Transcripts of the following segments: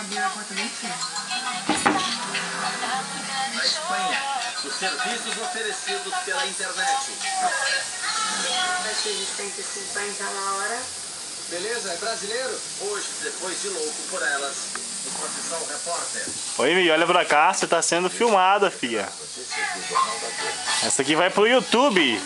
abrir a porta bem cedo. Na Espanha, os serviços oferecidos pela internet. Vai ser de 150 a hora. Beleza, é brasileiro? Hoje, depois de louco por elas, no Profissão Repórter. Oi, Mi, olha pra cá, você tá sendo filmada, filha. Essa aqui vai pro YouTube.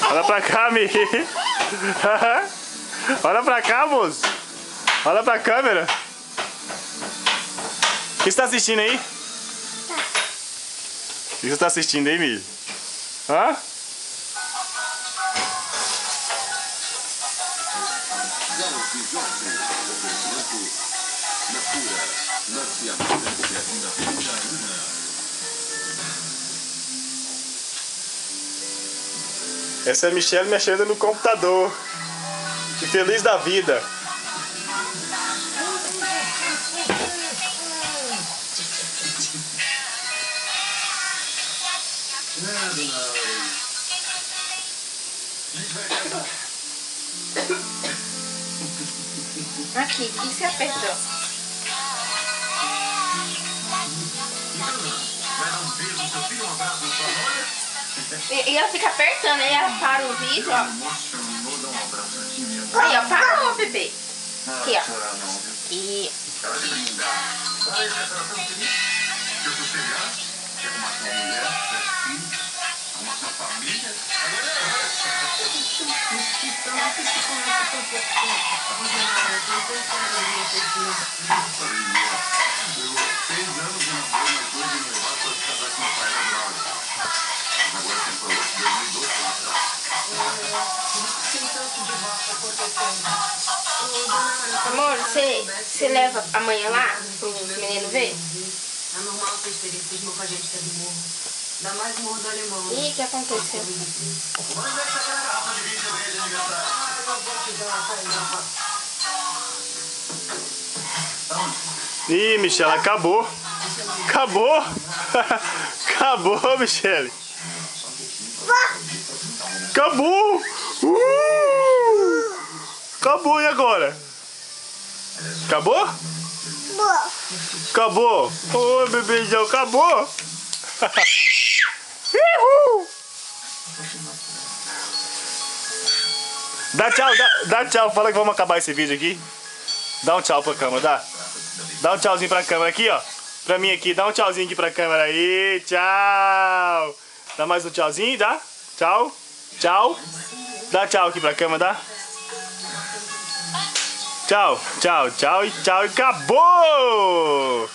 Olha pra cá, Mi. Olha pra cá, moço. Olha pra câmera. O que você tá assistindo aí? O que você tá assistindo aí, Mi? Hã? Essa é a Michelle mexendo no computador. Que feliz da vida. Aqui, o que você apertou? E ela fica apertando, aí ela para o vídeo, ó. Aí, ó, parou, bebê. Aqui, ó. E... Amor, você leva amanhã lá pro menino ver? É normal ter estereotipo com a gente que é do morro. Ainda mais morro do alemão. Ih, o que aconteceu? Ih, Michelle, acabou. Acabou. Acabou, Michelle. Acabou. Acabou, e agora? Acabou? Acabou. Oi, bebezão, acabou. Dá tchau, dá tchau. Fala que vamos acabar esse vídeo aqui. Dá um tchau pra câmera, dá. Dá um tchauzinho pra câmera aqui, ó. Pra mim aqui, dá um tchauzinho aqui pra câmera aí. Tchau. Dá mais um tchauzinho, dá? Tchau. Tchau. Dá tchau aqui pra câmera, dá? Tchau, tchau, tchau e acabou!